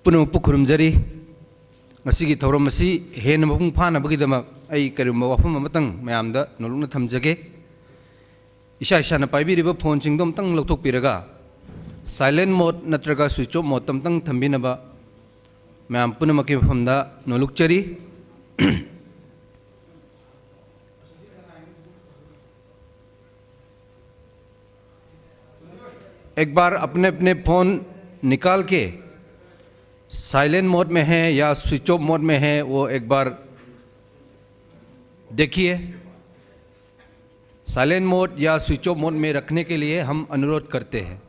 पुनः खुरुमजरी ngasi thauram asi hen mapung phana bagi damak ai karimba wafam amatang mayamda nolungna thamjage isa isa na paibi riba phone chingdom tang lokthok piraga silent mode natraga switch off mode tam tang thambinaba mayam punamaki famda nolukchari एक बार अपने अपने phone निकाल के silent mode में है या switch off mode में है वो एक बार देखिए। साइलेंट मोड या स्विच ऑफ मोड में रखने के लिए हम अनुरोध करते हैं।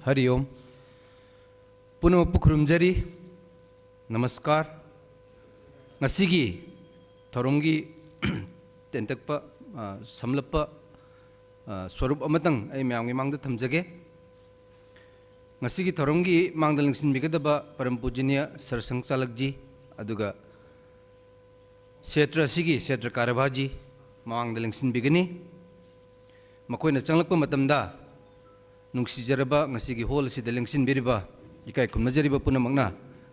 हरिओम पुनः पुखरुमजरी नमस्कार ngasi thoromgi tentakpa samlappa swarup amatang ai myamgi mangda thamjage ngasi thoromgi mangda lingsin bigadaba param pujaniya sarsang chalakji aduga setra sigi setra karabhaji mangda lingsin bigani makoina changlakpa matamda nungsijaraba ngasi hol sida lingsin biriba ikai kumnajariba punamangna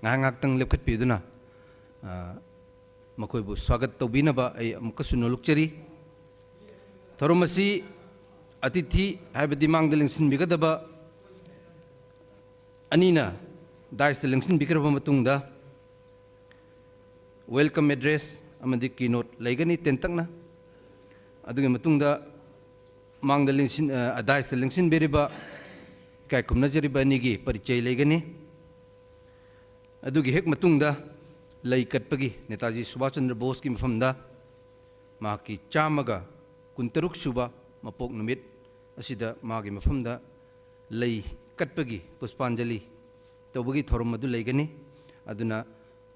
ngahangak lepkhat piduna makoibu swagat tawbinaba ai amkasu nolukchari thoromasi atithi haibadi mangda lingsin bigadaba anina daista lingsin bikraba matungda welcome address amadi keynote laigani tentakna adugi matungda mangda lingsin daista lingsin biriba kai kumnajariba nigi parichay legani adugi hek matungda lay katpagi Netaji Subhash Chandra Bose ki mafamda maki chamaga kuntaruk suba mapok numit asida magi mafamda lay katpagi puspanjali tawbagi thorom madu legani aduna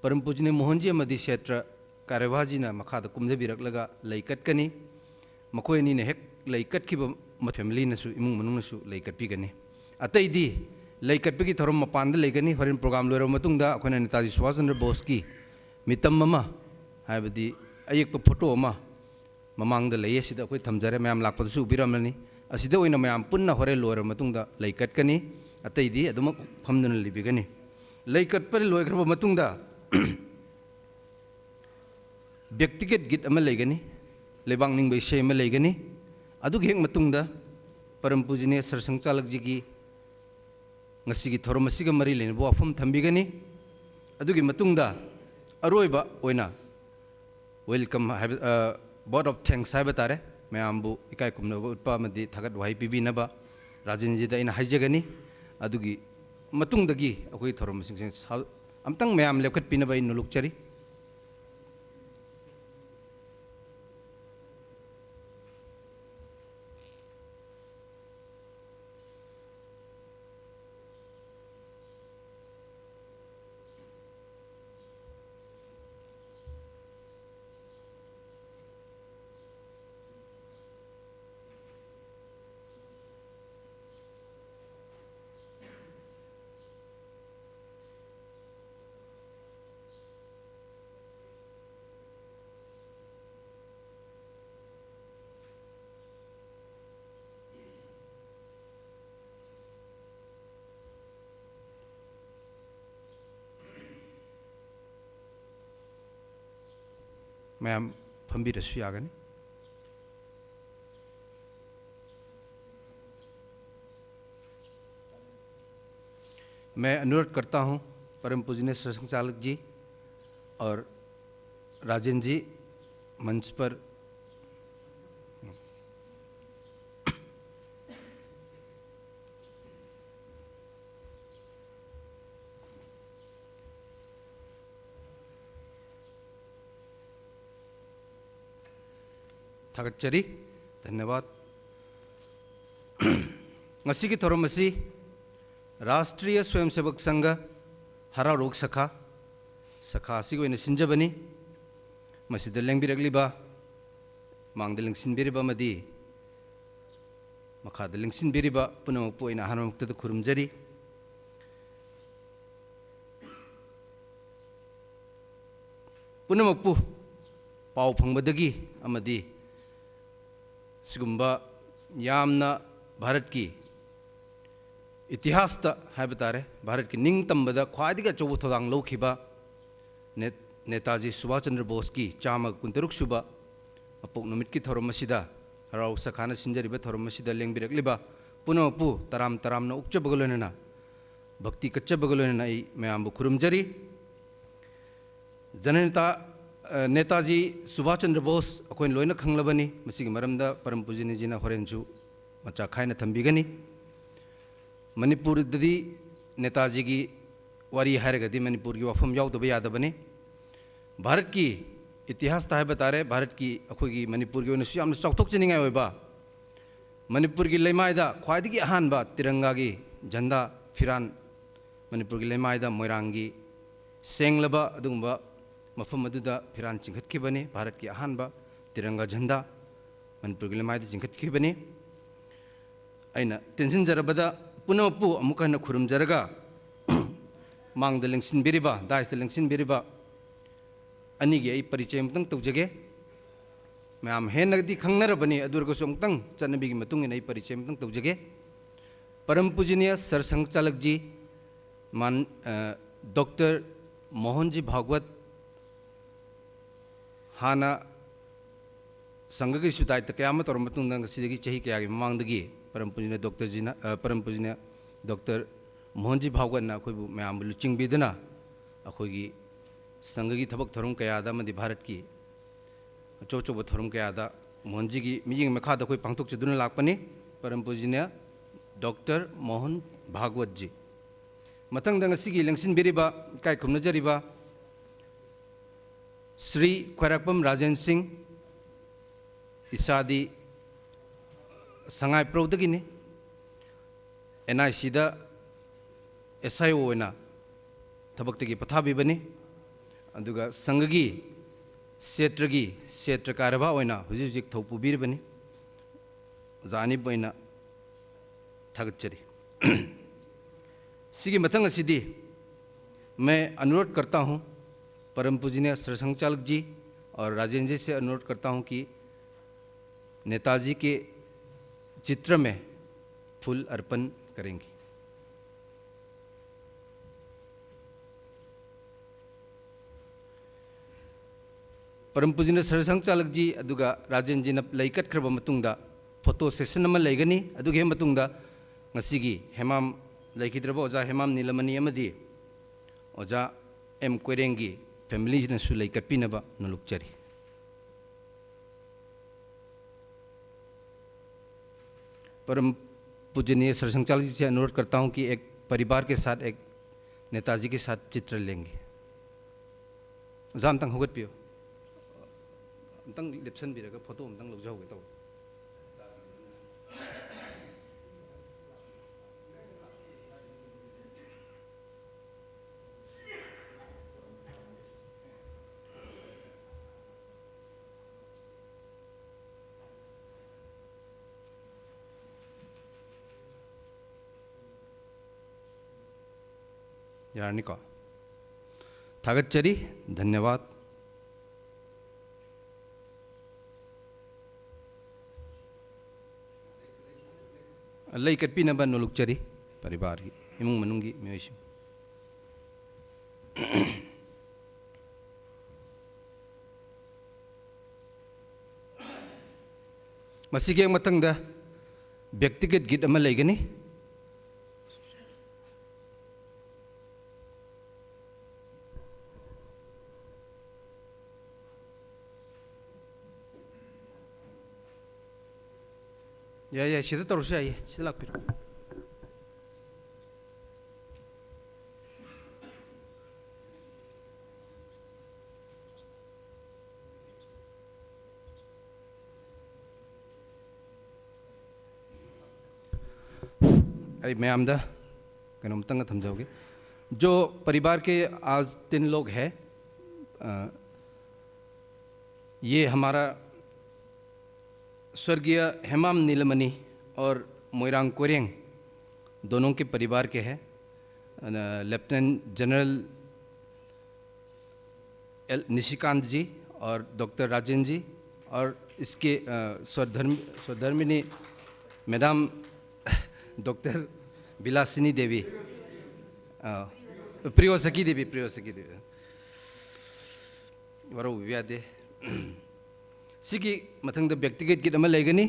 param pujne mohanji amadi setra karabhaji na makhada kumjabiraklaga lay katkani makoi ni ne hek lay katkiba ma family na su imung manung na su lay katpigani atai di lay katpagi thorom mapanda legani horin program loiro matungda akhona Netaji Subhash Chandra Bose ki mitam mama haibadi ayekpa photo ama mamangda lay asida akhoi thamjare mayam lakpadu su biramani asida oina mayam punna hore loiro matungda lay katkani atai di aduma phamduna libigani lay katpari loigraba matungda व्यक्तिगत गीत अमा लेगनी लेबांग निंग बैसे अमा लेगनी अदुग हेक मतुंगदा परम पूजनीय सरसंघ चालक जी की ngasi gi thorom asiga mari len bo afam thambigani adugi matungda aroiba oina welcome board of thanks haiba tare mayambu ikai kumna utpa madi thagat wai pibi naba rajin ji da ina haijagani adugi matungdagi akoi thorom sing amtang mayam lepkhat pinaba in nulukchari मैम फंबीरसु यागनी। मैं अनुरोध करता हूं परम पूजनीय सरसंघचालक जी और राजेंद्र जी मंच पर थागतचरी। धन्यवाद। ngasi ki thorom asi राष्ट्रीय स्वयंसेवक संघ हरारोग सखा सखा असी को सिंजबनी मसिद लेंबिरगलिबा मांगद लेंसिनबिरिबा मदी मखाद लेंसिनबिरिबा पुनमकपु इना हानमक्तद खुरुमजरी। पुनमकपु पाव फंगबदगी अमदी सिगुम्बा यामना भारत की इतिहास तारे भारत की निंगतंबदा ख्वाइदगी अचौब थौदांग लौखिबा नेताजी सुभाष चंद्र बोस की चामग कुंतरुक सुबा मपोक नुमित की थौरम मसिदा हराव सखाना सिंजरिबा थौरम मसिदा लेंबिरगलिबा पुनमकपु तराम तरामना उक्चबगलोनना भक्ति कच्चबगलोनना आई मयामबु खुरुमजरी। जननेता नेताजी सुभाष चंद्र बोस अखोइन लोइना खंगलबनी मसिगी मरमदा परम पूजनीय जीना होरेंजु मचा खाइना थंबिगनी। मणिपुर ददी नेताजी की वारी हैरगदी मणिपुर की वफम याउदब यादबने भारत की इतिहास ताइब तारे भारत की अखोगी मणिपुर की ओनसु यामना चौथोकजनिंगाय ओइबा मणिपुर की लेमायदा ख्वाइदगी अहानबा तिरंगा की झंडा फिरान मणिपुर की लेमायदा मोइरांगी सेंगलबा अदुगुंबा मफम अदुदा फिरान चिंखतखिबने भारत की अहानबा तिरंगा झंडा मणिपुर की लेमायदा चिंखतखिबने। अइना तेंसिनजरबदा पुनमकपु अमुक हन्ना खुरुमजरगा मांगद लेंसिनबिरिबा दाइसद लेंसिनबिरिबा अनिगी आई परिचय अमुक्तंग तौजगे। मैम हेन्नगदी खंगनरबनी अदुरगसु अमुक्तंग चन्नबिगी मतुंगिन आई परिचय अमुक्तंग तौजगे। परम पूजनीय सरसंघचालक जी मान डॉक्टर मोहन जी भागवत हाना संघ की सुदायित्व क्या तौर मतुंगी चाही क्या ममांगदगी परम पूजनीय डॉक्टर जीना परम पूजनीय डॉक्टर मोहन जी भागवतना अखोइबु मैम लुचिंगबिदना अखोइगी संघ की थबक थोरम कयादा मदि भारत की अचौ अचौब थोरम कयादा मोहन जी की मिजिंग मखादा अखोइ पांथोकचदुना लाकपनी परम पूजनीय डॉक्टर मोहन भागवत जी। मथंगदा ngasiगी लेंसिनबिरिबा काय खुमनजरिबा श्री ख्वाइराकपम राजेंद्र सिंह इसादी संगाई प्रौदगिनी NIC दा SIO ओइना थबक्तगी पथाबिबनी अदुगा संघगी क्षेत्र कारबा ओइना हुजिक थौपुबिरबनी जानिब ओइना थागतचरी। सिगी मथंग असिदी मैं अनुरोध करता हूं परम पूजनीय सरसंघचालक जी और राजेंद्र जी से अनुरोध करता हूं कि नेताजी के चित्र में फूल अर्पण करेंगे। परम पूजनीय सरसंघचालक जी अदुगा राजेंद्र जी लैकटख्रब मतुंगदा फोटो सेशन अमा लैगनी अदुगे मतुंगदा ngasiगी हेमाम लैखिद्रब ओजा हेमाम नीलमणि अमदी ओजा M कोइरेंगी फैमिली नसु लैकटपिनबा नुलुकचरी। परम पूजनीय सरसंघचालक जी से अनुरोध करता हूं कि एक परिवार के साथ एक नेताजी के साथ चित्र लेंगे। जामतंग होगतपियो अमतंग लेप्सनबिरगा फोटो अमतंग लौजाहोगे तौ। यारनिको थागतचरी। धन्यवाद। लैकटपिनबा नुलुकचरी परिवार की इमुंग मनुंगी मियोइसिम। मसीगे मतंगदा व्यक्तिगत गीत अमा लेगनी या सीधा तौर से आइए सीधा लाग फिर मैं आमदा कनमतंग थमजाओगे जो परिवार के आज 3 लोग हैं ये हमारा स्वर्गीय हेमाम नीलमणि और मोइरांग कोरेंग दोनों के परिवार के हैं। लेफ्टिनेंट जनरल निशिकांत जी और डॉक्टर राजेंद्र जी और इसके स्वधर्मिनी मैडम डॉक्टर विलासिनी देवी प्रियोसकी देवी वरो विवादे सिगी मथंग व्यक्तिगत गीत अमा लेगनी।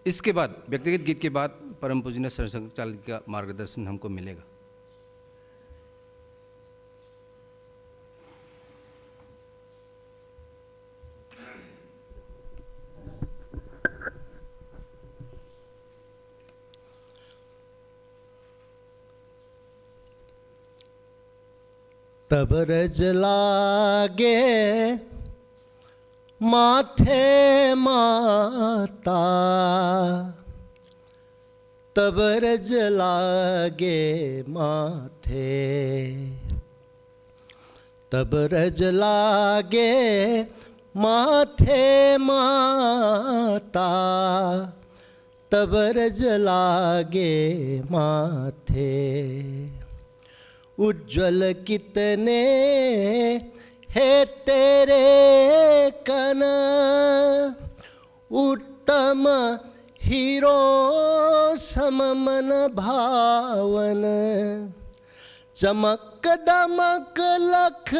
इसके बाद व्यक्तिगत गीत के बाद परम पूजनीय सरसंघचालक का मार्गदर्शन हमको मिलेगा। तब रज लागे माथे माता, तब रज लागे माथे, तब रज लागे माथे माता, तब रज लागे माथे। उज्ज्वल कितने है तेरे कन, उत्तम हीरो सममन भावन, चमक दमक लख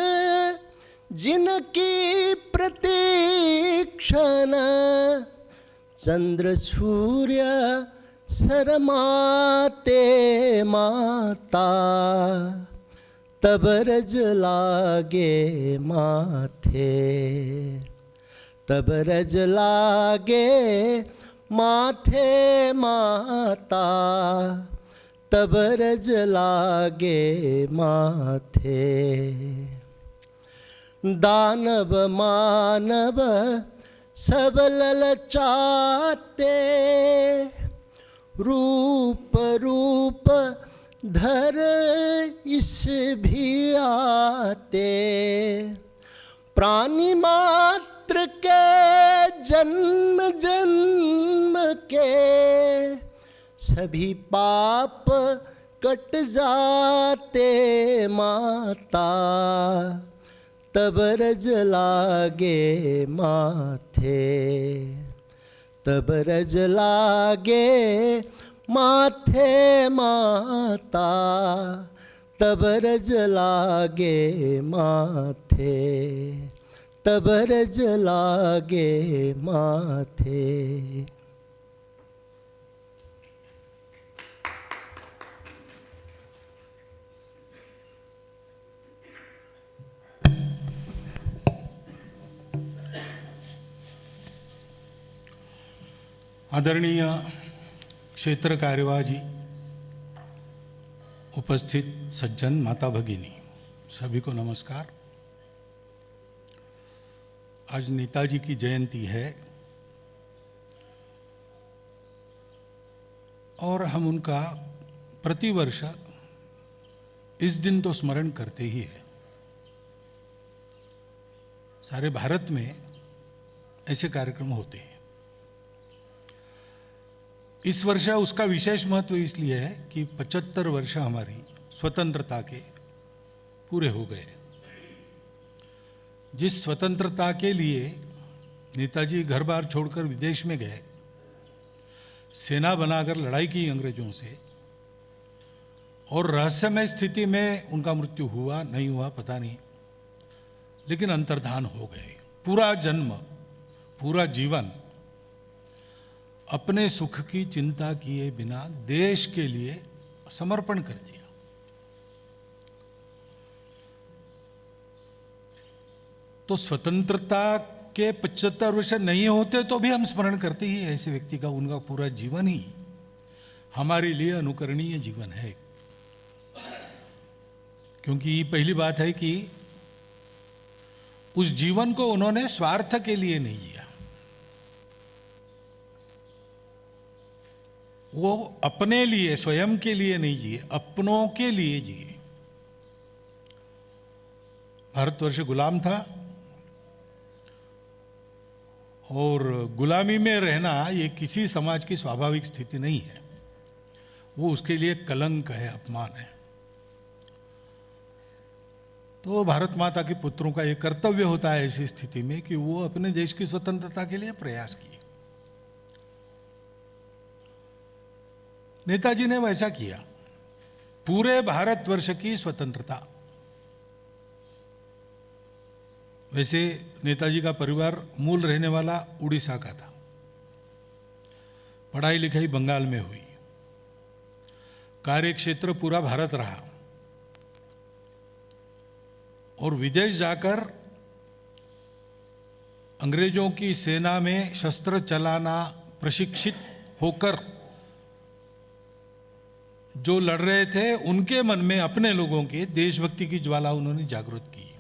जिनकी प्रतीक्षण, चंद्र सूर्य शरमाते माता, तब रज लागे माथे, तब रज लागे माथे माता, तब रज लागे माथे। दानव मानव सब ललचाते, रूप रूप धर इस भी आते, प्राणी मात्र के जन्म जन्म के सभी पाप कट जाते माता, तब रज लागे माथे, तब रज लागे माथे माता, तब रज लागे माथे, तब रज लागे माथे। आदरणीय क्षेत्र कार्यवाह जी, उपस्थित सज्जन माता भगिनी, सभी को नमस्कार। आज नेताजी की जयंती है और हम उनका प्रतिवर्ष इस दिन तो स्मरण करते ही हैं। सारे भारत में ऐसे कार्यक्रम होते हैं। इस वर्ष उसका विशेष महत्व इसलिए है कि 75 वर्ष हमारी स्वतंत्रता के पूरे हो गए। जिस स्वतंत्रता के लिए नेताजी घर बार छोड़कर विदेश में गए, सेना बनाकर लड़ाई की अंग्रेजों से, और रहस्यमय स्थिति में उनका मृत्यु हुआ नहीं हुआ पता नहीं, लेकिन अंतर्धान हो गए। पूरा जन्म, पूरा जीवन अपने सुख की चिंता किए बिना देश के लिए समर्पण कर दिया। तो स्वतंत्रता के 75 वर्ष नहीं होते तो भी हम स्मरण करते ही ऐसे व्यक्ति का। उनका पूरा जीवन ही हमारे लिए अनुकरणीय जीवन है। क्योंकि पहली बात है कि उस जीवन को उन्होंने स्वार्थ के लिए नहीं जिया, वो अपने लिए, स्वयं के लिए नहीं जिए, अपनों के लिए जिए। भारतवर्ष गुलाम था और गुलामी में रहना ये किसी समाज की स्वाभाविक स्थिति नहीं है। वो उसके लिए कलंक है, अपमान है। तो भारत माता के पुत्रों का ये कर्तव्य होता है ऐसी स्थिति में कि वो अपने देश की स्वतंत्रता के लिए प्रयास किए। नेताजी ने वैसा किया। पूरे भारतवर्ष की स्वतंत्रता। वैसे नेताजी का परिवार मूल रहने वाला उड़ीसा का था। पढ़ाई लिखाई बंगाल में हुई। कार्य क्षेत्र पूरा भारत रहा और विदेश जाकर अंग्रेजों की सेना में शस्त्र चलाना प्रशिक्षित होकर जो लड़ रहे थे, उनके मन में अपने लोगों के देशभक्ति की ज्वाला उन्होंने जागृत की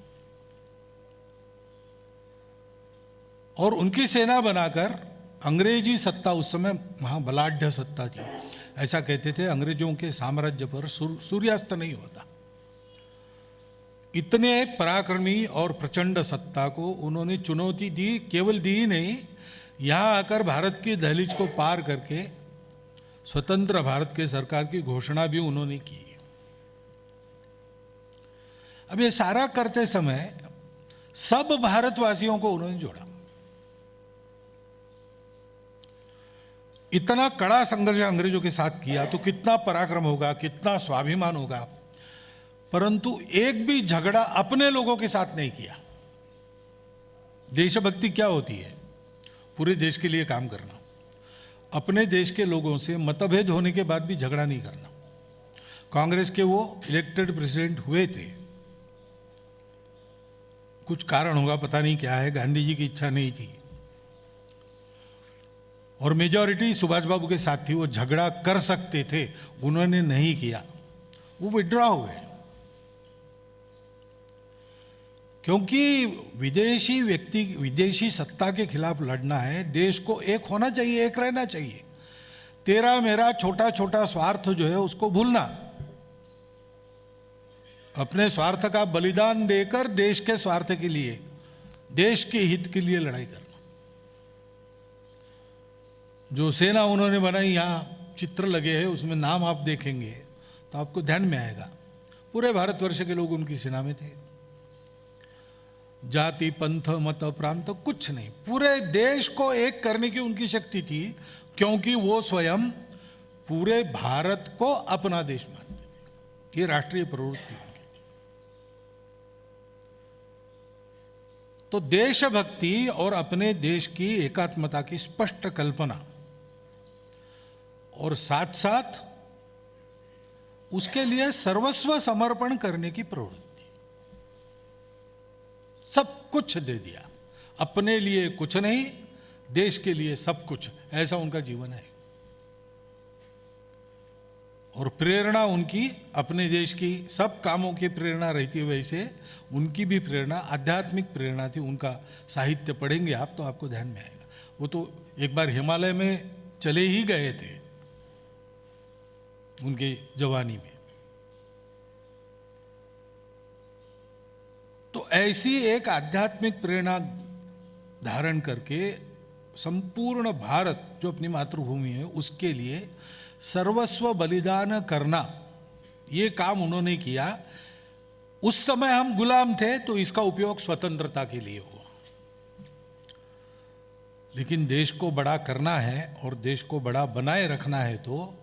और उनकी सेना बनाकर अंग्रेजी सत्ता, उस समय महाबलाढ़ सत्ता थी, ऐसा कहते थे अंग्रेजों के साम्राज्य पर सूर्यास्त नहीं होता। इतने पराक्रमी और प्रचंड सत्ता को उन्होंने चुनौती दी। केवल दी ही नहीं, यहाँ आकर भारत की दहलीज को पार करके स्वतंत्र भारत के सरकार की घोषणा भी उन्होंने की। अब ये सारा करते समय सब भारतवासियों को उन्होंने जोड़ा। इतना कड़ा संघर्ष अंग्रेजों के साथ किया तो कितना पराक्रम होगा, कितना स्वाभिमान होगा, परंतु एक भी झगड़ा अपने लोगों के साथ नहीं किया। देशभक्ति क्या होती है? पूरे देश के लिए काम करना। अपने देश के लोगों से मतभेद होने के बाद भी झगड़ा नहीं करना। कांग्रेस के वो इलेक्टेड प्रेसिडेंट हुए थे, कुछ कारण होगा, पता नहीं क्या है, गांधी जी की इच्छा नहीं थी और मेजॉरिटी सुभाष बाबू के साथ थी, वो झगड़ा कर सकते थे, उन्होंने नहीं किया, वो विड्रॉ हुए। क्योंकि विदेशी सत्ता के खिलाफ लड़ना है, देश को एक होना चाहिए, एक रहना चाहिए। तेरा मेरा छोटा छोटा स्वार्थ जो है उसको भूलना, अपने स्वार्थ का बलिदान देकर देश के स्वार्थ के लिए, देश के हित के लिए लड़ाई करना। जो सेना उन्होंने बनाई, यहाँ चित्र लगे हैं, उसमें नाम आप देखेंगे तो आपको ध्यान में आएगा। पूरे भारतवर्ष के लोग उनकी सेना में थे। जाति, पंथ, मत, प्रांत कुछ नहीं, पूरे देश को एक करने की उनकी शक्ति थी, क्योंकि वो स्वयं पूरे भारत को अपना देश मानते थे। ये राष्ट्रीय प्रवृत्ति उनकी थी। तो देशभक्ति और अपने देश की एकात्मता की स्पष्ट कल्पना और साथ साथ उसके लिए सर्वस्व समर्पण करने की प्रवृत्ति, सब कुछ दे दिया, अपने लिए कुछ नहीं, देश के लिए सब कुछ, ऐसा उनका जीवन है। और प्रेरणा उनकी अपने देश की सब कामों की प्रेरणा रहती है, वैसे उनकी भी प्रेरणा आध्यात्मिक प्रेरणा थी। उनका साहित्य पढ़ेंगे आप तो आपको ध्यान में आएगा। वो तो एक बार हिमालय में चले ही गए थे उनकी जवानी में। तो ऐसी एक आध्यात्मिक प्रेरणा धारण करके संपूर्ण भारत जो अपनी मातृभूमि है उसके लिए सर्वस्व बलिदान करना, ये काम उन्होंने किया। उस समय हम गुलाम थे तो इसका उपयोग स्वतंत्रता के लिए हुआ, लेकिन देश को बड़ा करना है और देश को बड़ा बनाए रखना है तो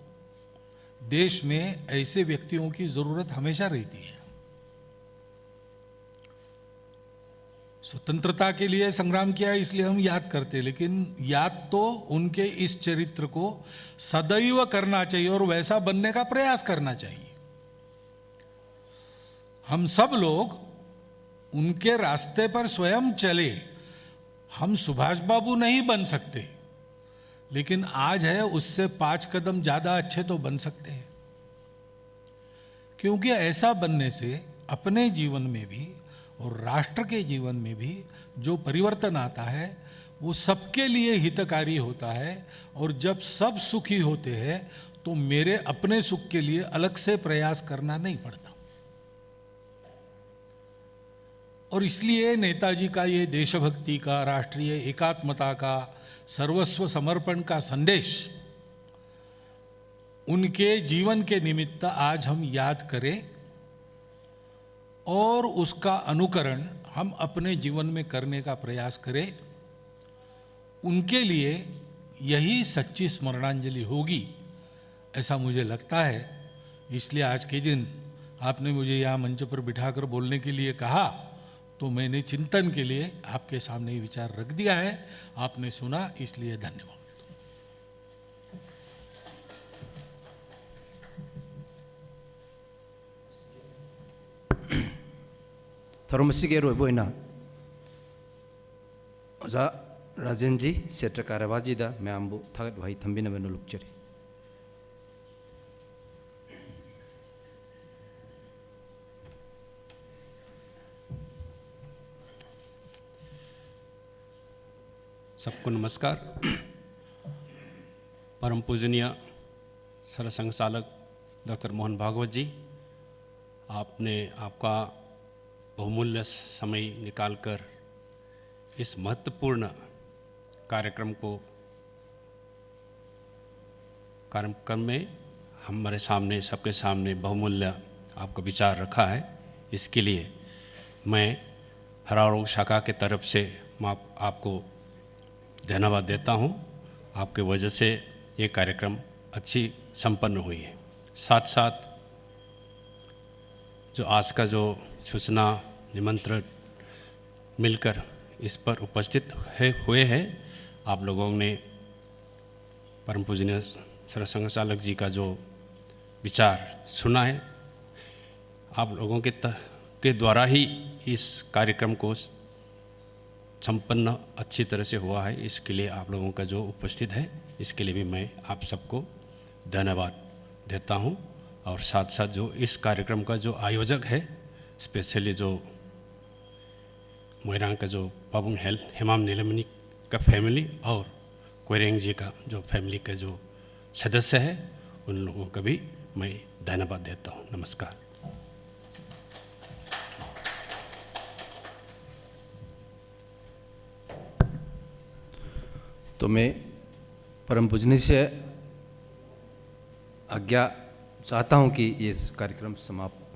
देश में ऐसे व्यक्तियों की जरूरत हमेशा रहती है। स्वतंत्रता के लिए संग्राम किया इसलिए हम याद करते, लेकिन याद तो उनके इस चरित्र को सदैव करना चाहिए और वैसा बनने का प्रयास करना चाहिए। हम सब लोग उनके रास्ते पर स्वयं चले। हम सुभाष बाबू नहीं बन सकते, लेकिन आज है उससे 5 कदम ज्यादा अच्छे तो बन सकते हैं, क्योंकि ऐसा बनने से अपने जीवन में भी और राष्ट्र के जीवन में भी जो परिवर्तन आता है वो सबके लिए हितकारी होता है। और जब सब सुखी होते हैं तो मेरे अपने सुख के लिए अलग से प्रयास करना नहीं पड़ता। और इसलिए नेताजी का ये देशभक्ति का, राष्ट्रीय एकात्मता का, सर्वस्व समर्पण का संदेश उनके जीवन के निमित्त आज हम याद करें और उसका अनुकरण हम अपने जीवन में करने का प्रयास करें। उनके लिए यही सच्ची स्मरणांजलि होगी, ऐसा मुझे लगता है। इसलिए आज के दिन आपने मुझे यहाँ मंच पर बिठाकर बोलने के लिए कहा, तो मैंने चिंतन के लिए आपके सामने ये विचार रख दिया है। आपने सुना, इसलिए धन्यवाद। थर्मसी के रोय बोइना ओजा राजेन जी क्षेत्र कार्यवाजी दा मैं आम्बु थागत भाई थंबी न बनो लुकचरी। सबको नमस्कार। परम पूजनीय सरसंघ चालक डॉक्टर मोहन भागवत जी, आपने आपका बहुमूल्य समय निकालकर इस महत्वपूर्ण कार्यक्रम में हमारे सामने, सबके सामने बहुमूल्य आपका विचार रखा है। इसके लिए मैं हरारोग शाखा के तरफ से मैं आपको धन्यवाद देता हूं। आपके वजह से ये कार्यक्रम अच्छी संपन्न हुई है। साथ साथ जो आज का जो सूचना निमंत्रण मिलकर इस पर उपस्थित हुए हैं, आप लोगों ने परम पूजनीय सरसंघ चालक जी का जो विचार सुना है, आप लोगों के द्वारा ही इस कार्यक्रम को संपन्न अच्छी तरह से हुआ है। इसके लिए आप लोगों का जो उपस्थित है, इसके लिए भी मैं आप सबको धन्यवाद देता हूं। और साथ साथ जो इस कार्यक्रम का जो आयोजक है, स्पेशली जो मोइरांग का जो पाबुंग हेमाम नीलमणि का फैमिली और कोइरेंग जी का जो फैमिली का जो सदस्य है, उन लोगों का भी मैं धन्यवाद देता हूं। नमस्कार। तो मैं परम पूजनीय से आज्ञा चाहता हूं कि ये कार्यक्रम समाप्त